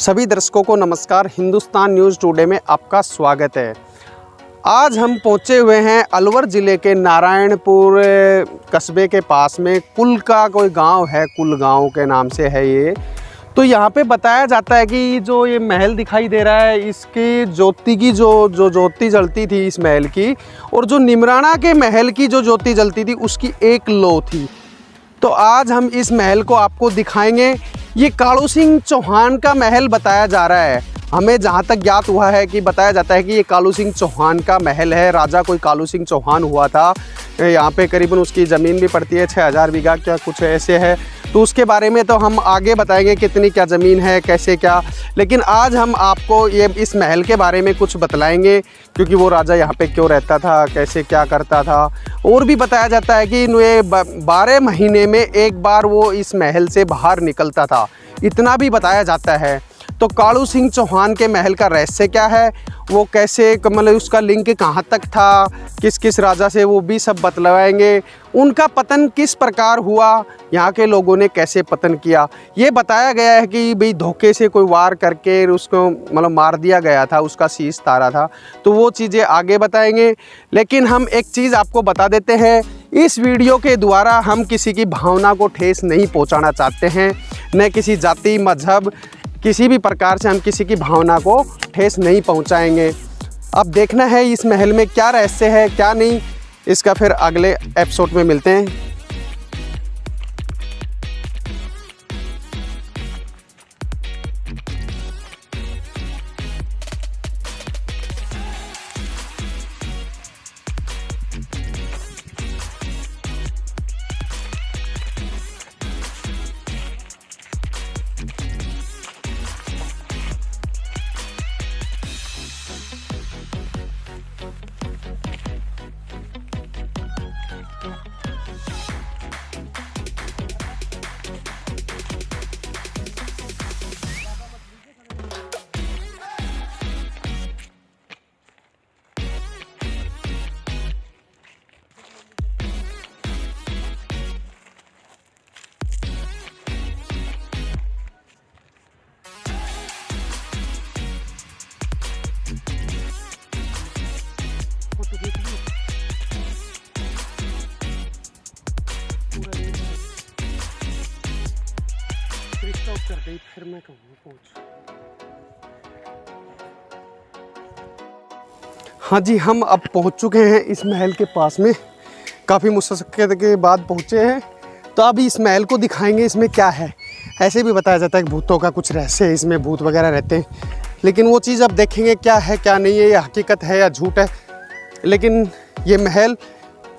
सभी दर्शकों को नमस्कार। हिंदुस्तान न्यूज़ टुडे में आपका स्वागत है। आज हम पहुंचे हुए हैं अलवर ज़िले के नारायणपुर कस्बे के पास में कुल का कोई गांव है, कुल गांव के नाम से है ये। तो यहाँ पे बताया जाता है कि जो ये महल दिखाई दे रहा है, इसकी ज्योति की जो ज्योति जलती थी इस महल की, और जो निमराना के महल की जो ज्योति जलती थी उसकी एक लौ थी। तो आज हम इस महल को आपको दिखाएंगे। ये कालू सिंह चौहान का महल बताया जा रहा है। हमें जहाँ तक ज्ञात हुआ है कि बताया जाता है कि ये कालू सिंह चौहान का महल है। राजा कोई कालू सिंह चौहान हुआ था। यहाँ पे करीबन उसकी ज़मीन भी पड़ती है 6000 बीघा क्या कुछ ऐसे है। तो उसके बारे में तो हम आगे बताएंगे कितनी क्या ज़मीन है, कैसे क्या। लेकिन आज हम आपको ये इस महल के बारे में कुछ बतलाएंगे, क्योंकि वो राजा यहाँ पे क्यों रहता था, कैसे क्या करता था। और भी बताया जाता है कि 12 महीने में एक बार वो इस महल से बाहर निकलता था, इतना भी बताया जाता है। तो कालू सिंह चौहान के महल का रहस्य क्या है, वो कैसे मतलब उसका लिंक कहाँ तक था, किस किस राजा से, वो भी सब बतलाएंगे। उनका पतन किस प्रकार हुआ, यहाँ के लोगों ने कैसे पतन किया। ये बताया गया है कि भाई धोखे से कोई वार करके उसको मतलब मार दिया गया था, उसका शीश तारा था। तो वो चीज़ें आगे बताएंगे। लेकिन हम एक चीज़ आपको बता देते हैं, इस वीडियो के द्वारा हम किसी की भावना को ठेस नहीं पहुँचाना चाहते हैं, न किसी जाति मजहब किसी भी प्रकार से हम किसी की भावना को ठेस नहीं पहुंचाएंगे। अब देखना है इस महल में क्या रहस्य है क्या नहीं, इसका फिर अगले एपिसोड में मिलते हैं। फिर मैं कहूँगा पहुँच। हाँ जी, हम अब पहुँच चुके हैं इस महल के पास में। काफ़ी मुश्किल के बाद पहुँचे हैं। तो अभी इस महल को दिखाएंगे, इसमें क्या है। ऐसे भी बताया जाता है कि भूतों का कुछ रहस्य है, इसमें भूत वगैरह रहते हैं। लेकिन वो चीज़ अब देखेंगे क्या है क्या नहीं है, ये हकीकत है या झूठ है। लेकिन ये महल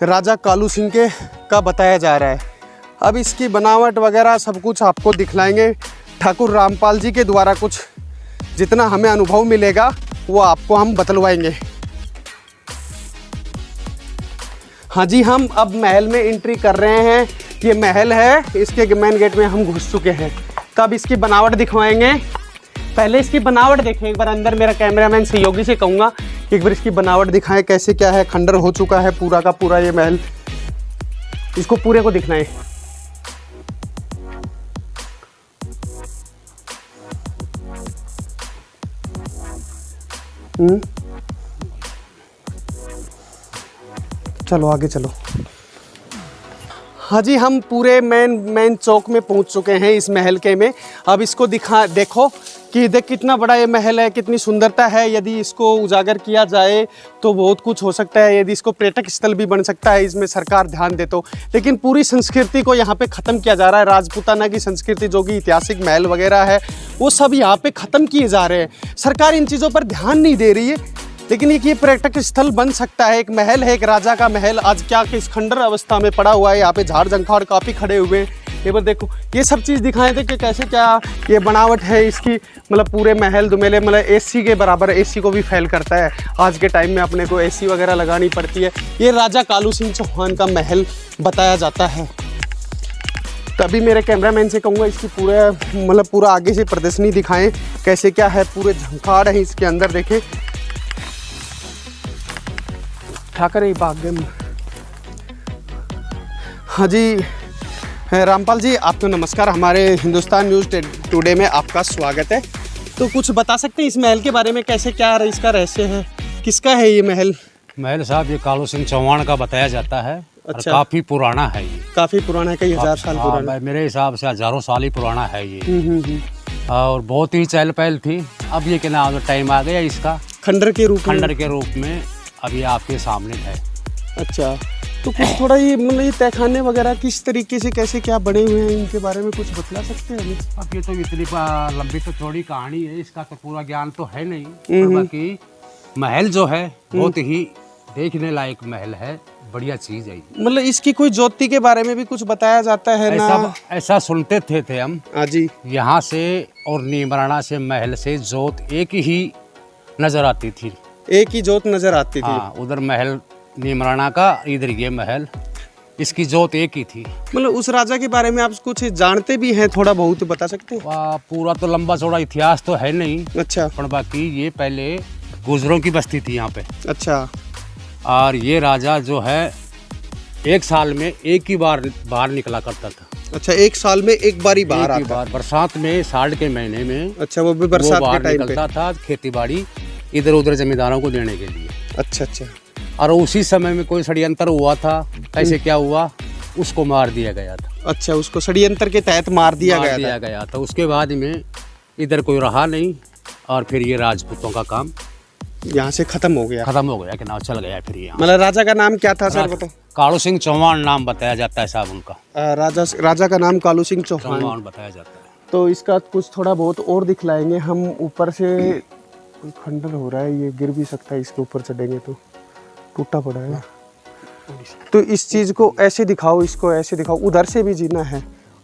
राजा कालू सिंह के का बताया जा रहा है। अब इसकी बनावट वगैरह सब कुछ आपको दिखलाएंगे। ठाकुर रामपाल जी के द्वारा कुछ जितना हमें अनुभव मिलेगा वो आपको हम बतलवाएंगे। हाँ जी, हम अब महल में एंट्री कर रहे हैं। ये महल है, इसके मेन गेट में हम घुस चुके हैं। तो अब इसकी बनावट दिखवाएंगे। पहले इसकी बनावट देखें एक बार। अंदर मेरा कैमरामैन सहयोगी से कहूँगा कि एक बार इसकी बनावट दिखाएं कैसे क्या है। खंडर हो चुका है पूरा का पूरा ये महल, इसको पूरे को दिखना है। चलो आगे चलो। हाँ जी, हम पूरे मेन चौक में पहुंच चुके हैं इस महल के में। अब इसको देखो कि देख कितना बड़ा ये महल है, कितनी सुंदरता है। यदि इसको उजागर किया जाए तो बहुत कुछ हो सकता है। यदि इसको पर्यटक स्थल भी बन सकता है, इसमें सरकार ध्यान दे तो। लेकिन पूरी संस्कृति को यहाँ पे ख़त्म किया जा रहा है। राजपूताना की संस्कृति जो कि ऐतिहासिक महल वगैरह है वो सब यहाँ पे ख़त्म किए जा रहे हैं। सरकार इन चीज़ों पर ध्यान नहीं दे रही है। लेकिन ये पर्यटक स्थल बन सकता है। एक महल है, एक राजा का महल, आज क्या कि इस खंडर अवस्था में पड़ा हुआ है। यहाँ पे झाड़ जंखाड़ काफ़ी खड़े हुए हैं। ये बार देखो, ये सब चीज़ दिखाए थे कि कैसे क्या ये बनावट है इसकी। मतलब पूरे महल दुमेले मतलब एसी के बराबर, एसी को भी फेल करता है। आज के टाइम में अपने को एसी वगैरह लगानी पड़ती है। ये राजा कालू सिंह चौहान का महल बताया जाता है। तभी मेरे कैमरामैन से कहूँगा इसकी पूरा आगे से प्रदर्शनी दिखाएं कैसे क्या है। पूरे झंखाड़ है इसके अंदर, देखें। ठाकर ही भाग्य में। हाँ जी रामपाल जी, आपको नमस्कार। हमारे हिंदुस्तान न्यूज़ टुडे में आपका स्वागत है। तो कुछ बता सकते हैं इस महल के बारे में, कैसे क्या इसका रहस्य है, किसका है ये महल? महल साहब ये कालू सिंह चौहान का बताया जाता है। अच्छा। और काफी पुराना है ये, काफी पुराना है, कई हजार साल पुराना। मेरे हिसाब से हजारों साल ही पुराना है ये। हम्म। और बहुत ही चहल पहल थी। अब ये क्या नाम, टाइम आ गया इसका खंडर के रूप में अभी आपके सामने है। अच्छा, तो कुछ थोड़ा ये मतलब ये तहखाने वगैरह किस तरीके से कैसे क्या बने हुए हैं, इनके बारे में कुछ बतला सकते हैं हमें? अब ये तो इतनी लंबी तो थोड़ी कहानी है, इसका तो पूरा ज्ञान तो है नहीं। पर बाकी महल जो है बहुत ही देखने लायक महल है, बढ़िया चीज है। मतलब इसकी कोई ज्योति के बारे में भी कुछ बताया जाता है ना? ऐसा सुनते थे हम। हाँ जी। यहाँ से और नीमराना से महल से जोत एक ही नजर आती थी। एक ही जोत नजर आती थी? हाँ, उधर महल नीमराना का, इधर ये महल, इसकी जोत एक ही थी। मतलब उस राजा के बारे में आप कुछ जानते भी हैं, थोड़ा बहुत बता सकते हैं? पूरा तो लंबा चौड़ा इतिहास तो है नहीं। अच्छा। पर बाकी ये पहले गुजरों की बस्ती थी यहाँ पे। अच्छा। और ये राजा जो है एक साल में एक ही बार बाहर निकला करता था। अच्छा, एक साल में एक बार ही बाहर आता? बार बरसात में, साल के महीने में। अच्छा, वो भी बरसात के टाइम पे निकलता था, खेती बाड़ी इधर उधर जमींदारों को देने के लिए। अच्छा अच्छा। और उसी समय में कोई षड्यंत्र हुआ था, कैसे क्या हुआ, उसको मार दिया गया था। अच्छा, उसको षड्यंत्र के तहत मार दिया गया था। उसके बाद में इधर कोई रहा नहीं, और फिर ये राजपूतों का काम यहाँ से खत्म हो गया कि नाम चल गया फिर यहाँ। मतलब राजा का नाम क्या था सर, बताओ? कालू सिंह चौहान नाम बताया जाता है साहब उनका। राजा का नाम कालू सिंह चौहान बताया जाता है। तो इसका कुछ थोड़ा बहुत और दिखलाएंगे हम। ऊपर से कोई खंडर हो रहा है, ये गिर भी सकता है, इसके ऊपर चढ़ेंगे तो टूटा पड़ा है। तो इस चीज़ को ऐसे दिखाओ, इसको ऐसे दिखाओ। उधर से भी जीना है,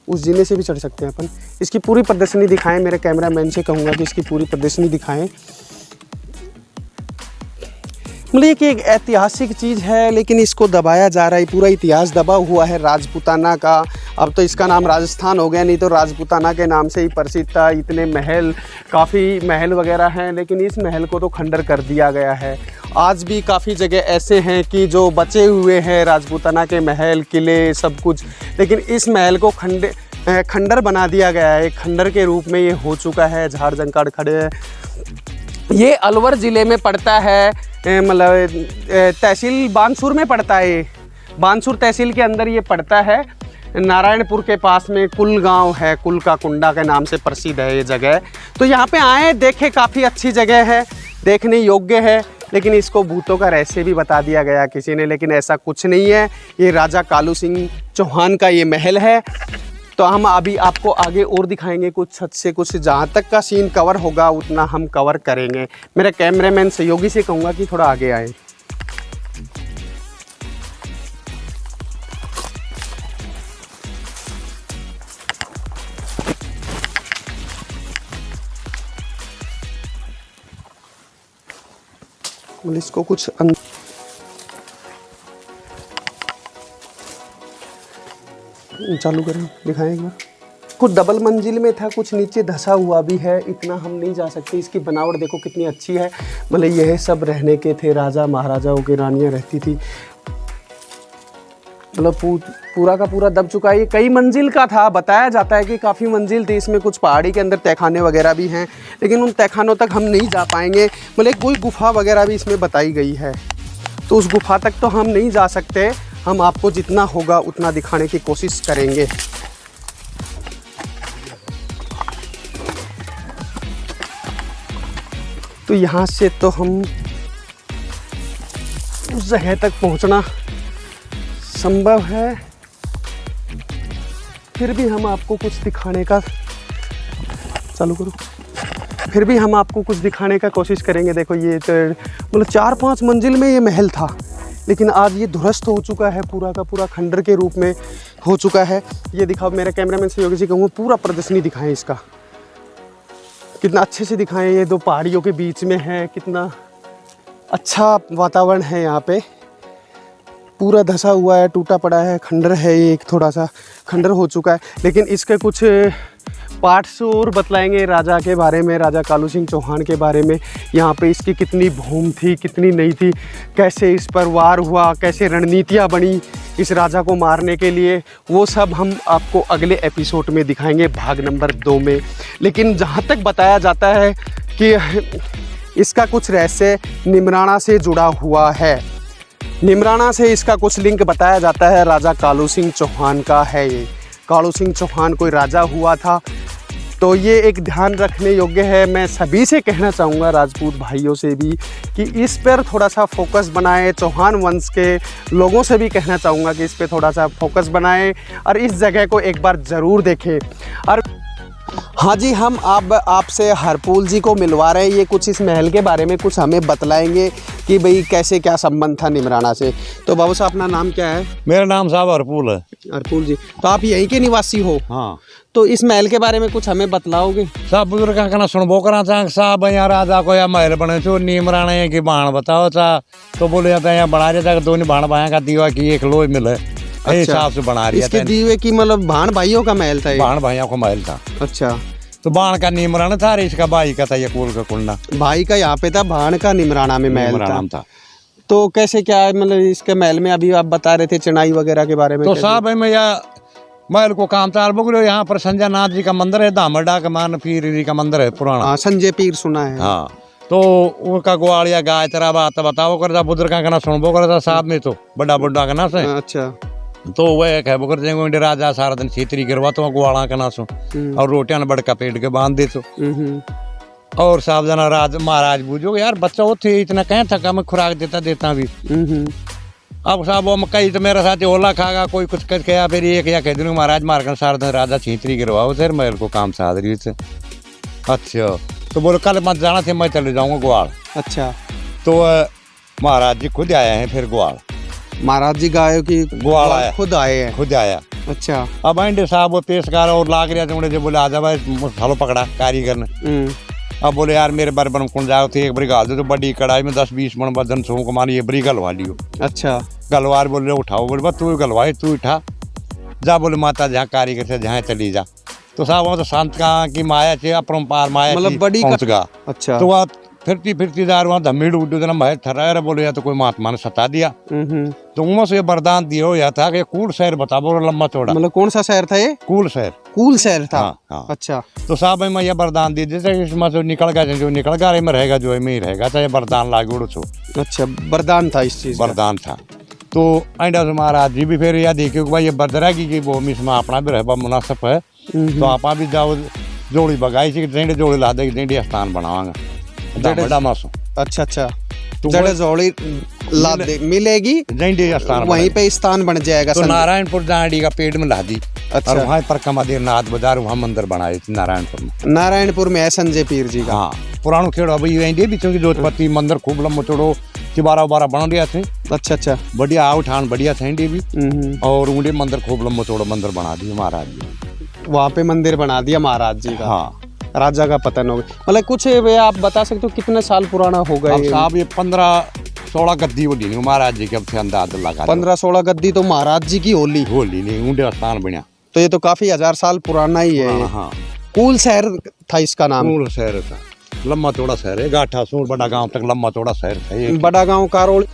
उस जीने से भी चढ़ सकते हैं अपन। इसकी पूरी प्रदर्शनी दिखाएं, मेरे कैमरामैन से कहूँगा कि इसकी पूरी प्रदर्शनी दिखाएं। मतलब ये कि एक ऐतिहासिक चीज़ है, लेकिन इसको दबाया जा रहा है। पूरा इतिहास दबा हुआ है राजपूताना का। अब तो इसका नाम राजस्थान हो गया, नहीं तो राजपूताना के नाम से ही प्रसिद्ध था। इतने महल, काफ़ी महल वगैरह हैं, लेकिन इस महल को तो खंडर कर दिया गया है। आज भी काफ़ी जगह ऐसे हैं कि जो बचे हुए हैं राजपूताना के महल, किले, सब कुछ, लेकिन इस महल को खंडर बना दिया गया है। एक खंडर के रूप में ये हो चुका है। झाड़ जंकाड़ खड़े हैं। ये अलवर ज़िले में पड़ता है, मतलब तहसील बानसूर में पड़ता है। ये बानसूर तहसील के अंदर ये पड़ता है। नारायणपुर के पास में कुल गांव है, कुल का कुंडा के नाम से प्रसिद्ध है ये जगह। तो यहाँ पे आए, देखे, काफ़ी अच्छी जगह है, देखने योग्य है। लेकिन इसको भूतों का रहस्य भी बता दिया गया किसी ने, लेकिन ऐसा कुछ नहीं है। ये राजा कालू सिंह चौहान का ये महल है। तो हम अभी आपको आगे और दिखाएंगे कुछ छत से, कुछ जहाँ तक का सीन कवर होगा उतना हम कवर करेंगे। मेरे कैमरामैन सहयोगी से कहूँगा कि थोड़ा आगे आए। इसको कुछ चालू करें, दिखाएं एक बार। कुछ डबल मंजिल में था, कुछ नीचे धंसा हुआ भी है। इतना हम नहीं जा सकते। इसकी बनावट देखो कितनी अच्छी है। मतलब यह सब रहने के थे, राजा महाराजाओं की रानियां रहती थी। मतलब पूरा का पूरा दब चुका है। ये कई मंजिल का था, बताया जाता है कि काफ़ी मंजिल थी। इसमें कुछ पहाड़ी के अंदर तहखाने वगैरह भी हैं, लेकिन उन तहखानों तक हम नहीं जा पाएंगे। मतलब कोई गुफा वगैरह भी इसमें बताई गई है, तो उस गुफा तक तो हम नहीं जा सकते। हम आपको जितना होगा उतना दिखाने की कोशिश करेंगे। तो यहाँ से तो हम उस जगह तक पहुँचना संभव है, फिर भी हम आपको कुछ दिखाने का चालू करो। फिर भी हम आपको कुछ दिखाने का कोशिश करेंगे। देखो ये तो मतलब 4-5 मंजिल में ये महल था, लेकिन आज ये ध्वस्त हो चुका है, पूरा का पूरा खंडर के रूप में हो चुका है। ये दिखाओ, मेरे कैमरामैन सहयोगी जी कहूँगा पूरा प्रदर्शनी दिखाएं इसका, कितना अच्छे से दिखाएं। ये दो पहाड़ियों के बीच में है, कितना अच्छा वातावरण है यहाँ पे। पूरा धंसा हुआ है, टूटा पड़ा है, खंडर है, ये एक थोड़ा सा खंडर हो चुका है, लेकिन इसके कुछ पार्ट से और बतलाएंगे राजा के बारे में, राजा कालू सिंह चौहान के बारे में। यहाँ पे इसकी कितनी भूमि थी, कितनी नहीं थी, कैसे इस पर वार हुआ, कैसे रणनीतियाँ बनी इस राजा को मारने के लिए, वो सब हम आपको अगले एपिसोड में दिखाएंगे, भाग नंबर 2 में। लेकिन जहाँ तक बताया जाता है कि इसका कुछ रहस्य निमराना से जुड़ा हुआ है, निमराना से इसका कुछ लिंक बताया जाता है। राजा कालू सिंह चौहान का है ये। कालू सिंह चौहान कोई राजा हुआ था, तो ये एक ध्यान रखने योग्य है। मैं सभी से कहना चाहूँगा, राजपूत भाइयों से भी, कि इस पर थोड़ा सा फोकस बनाएं। चौहान वंश के लोगों से भी कहना चाहूँगा कि इस पर थोड़ा सा फोकस बनाएं और इस जगह को एक बार ज़रूर देखें। और हाँ जी, हम अब आपसे हरपूल जी को मिलवा रहे हैं। ये कुछ इस महल के बारे में कुछ हमें बतलाएंगे कि भाई कैसे क्या संबंध था निमराना से। तो बाबू साहब, अपना नाम क्या है? मेरा नाम साहब हरपूल है। हरपूल जी, तो आप यहीं के निवासी हो? हाँ। तो इस महल के बारे में कुछ हमें बतलाओगे? साहब बुजुर्ग का कहना सुनबो करा था साहब, यहाँ राजा को या महल बने छो निमराना की बाण बताओ था, तो बोले जाता है यहाँ बना देता दोनों बाण भाया का दीवा की एक लोई मिले हिसाब से बना रही इसके दीवे की मतलब भाण भाइयों का महल था? बाण भाइयों का महल था। अच्छा, तो बाण का निमराना था, इसका भाई का था, ये कुल का कुंडा भाई का यहाँ पे था, भाण का निमराना में महल था। तो कैसे क्या मतलब इसके महल में अभी आप बता रहे थे चढ़ाई वगैरह के बारे में? तो साहब मैं महल को काम था बोलो, यहाँ पर संजय नाथ जी का मंदिर है, दामड़ा का मान पीर जी का मंदिर है पुराना। हाँ, संजय पीर सुना है। हाँ, तो उनका ग्वालिया गाय तेरा बात बताओ करता बुजुर्ग का कहना सुनबो करता साहब में तो बड़ा बुड्ढा का ना से। अच्छा, तो वह कह बोकर देंगे राजा सारा दिन छेतरी करवा तो ग्वाला का ना सो और रोटियां न बड़का पेट के बांध दे तो। और साहब जना राज महाराज बूझो यार बच्चा वो थे इतना कह थका मैं खुराक देता भी। अब साहब वो कई तो मेरे साथ ओला खागा कोई कुछ कर कहा, फिर एक या कह दूंगा महाराज मार कर सारा दिन राजा छीतरी करवाओ सर महल को काम साध रही थे। अच्छा, तो बोले कल मत जाना थे, मैं चले जाऊंगा ग्वाल। अच्छा, तो महाराज जी खुद आए हैं फिर ग्वाल। महाराज जी गायों की ग्वाल आया, खुद आए हैं? खुद आया। अच्छा, अब आंडे साहब वो पेशकार और लाग रहा था, जो बोले आजा भाई हलो पकड़ा कारीगर ने। अब बोले यार मेरे बार बन कौन जाओ थे, एक बरी गाल दे तो बड़ी कढ़ाई में 10-20 मन वजन सो को मानी ये बरी गलवा लियो। अच्छा, गलवार बोले उठाओ, बोले बस तू गलवाए तू उठा जा, बोले माता जहाँ कारीगर से जहाँ चली जा। तो साहब वहाँ तो संत का की माया चे अपरंपार माया मतलब बड़ी पहुंच गया। अच्छा, तो वहाँ फिरती जा वहाँ धमीड़ उड्डू जना महल ठहरा बोले या तो कोई महात्मा ने सता दिया। तो उनमें से वरदान दिया या था कि कूल शहर बता बोलो लंबा चौड़ा। मतलब कौन सा शहर था ये? कूल शहर। कूल शहर था। हाँ, हाँ। अच्छा, तो साहब मैं यह वरदान दी जैसे इसमें जो निकल गया जो निकल गया में रहेगा जो में ही रहेगा, चाहे वरदान लागे उड़ो छो। अच्छा, वरदान था इस चीज? वरदान था। तो अंडा महाराज जी भी फिर यह देखियो भाई ये बदरा की वो इसमें अपना भी रहबा मुनासिब है, तो आप भी जाओ जोड़ी बगाई से जेंडे जोड़ी ला दे जेंडे स्थान बनावांगा बड़ा मासो। अच्छा अच्छा, तो जोड़ी ला दे मिलेगी जेंडे स्थान वहीं पे स्थान बन जाएगा। तो नारायणपुर जांडी का पेड़ में ला दी। अच्छा, और वहाँ पर कमादेर नाथ बाजार वहाँ मंदिर बनाए नारायणपुर में। नारायणपुर में है संजय पीर जी का। हाँ, पुरानो खेड़ो अभी वहीं भी चूंकि जोधपति मंदिर खूब लंबो चौड़ो 12 बन दिया थे। अच्छा अच्छा, बढ़िया आउठान बढ़िया थे भी, और ऊंडे मंदिर खूब लंबो चौड़ो मंदिर बना दिया महाराज जी। वहाँ पे मंदिर बना दिया महाराज जी का। हाँ, राजा का पतन हो गया। मतलब कुछ आप बता सकते हो कितने साल पुराना होगा ये? साहब ये 15-16 गद्दी होली नहीं महाराज जी के, अब से अंदाजा लगा 15-16 गद्दी तो महाराज जी की होली नहीं ऊंडे स्थान बना। तो ये तो काफी 1000 साल पुराना ही है। हाँ, हाँ। कूल शहर था इसका नाम? कूल शहर था, लंबा चौड़ा शहर है, गाठा सूर बड़ा गांव तक लंबा चौड़ा शहर है। बड़ा गांव कारोल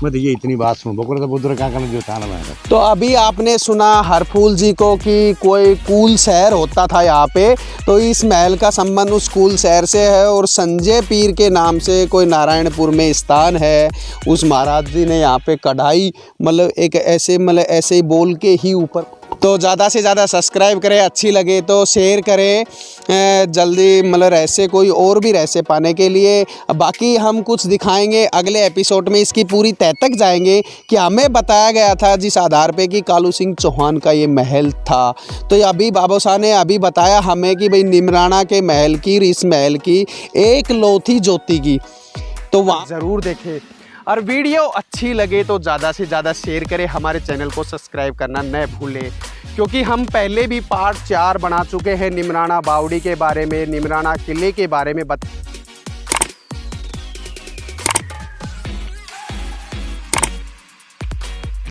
मैं तो ये इतनी बात सुन बोल बुजुर्ग का जो था ना। तो अभी आपने सुना हरफूल जी को कि कोई कूल शहर होता था यहाँ पे, तो इस महल का संबंध उस कूल शहर से है, और संजय पीर के नाम से कोई नारायणपुर में स्थान है। उस महाराज जी ने यहाँ पे कढ़ाई मतलब एक ऐसे ही बोल के ही ऊपर। तो ज़्यादा से ज़्यादा सब्सक्राइब करें, अच्छी लगे तो शेयर करें, जल्दी मतलब रहस्य कोई और भी रहस्य पाने के लिए। बाकी हम कुछ दिखाएंगे अगले एपिसोड में, इसकी पूरी तह तक जाएंगे कि हमें बताया गया था जिस आधार पे कि कालू सिंह चौहान का ये महल था। तो अभी बाबू साहब ने अभी बताया हमें कि भाई निमराना के महल की, इस महल की एक लोथी ज्योति की, तो वहाँ ज़रूर देखें। और वीडियो अच्छी लगे तो ज़्यादा से ज़्यादा शेयर करें, हमारे चैनल को सब्सक्राइब करना न भूलें, क्योंकि हम पहले भी पार्ट 4 बना चुके हैं निमराना बावड़ी के बारे में, निमराना किले के बारे में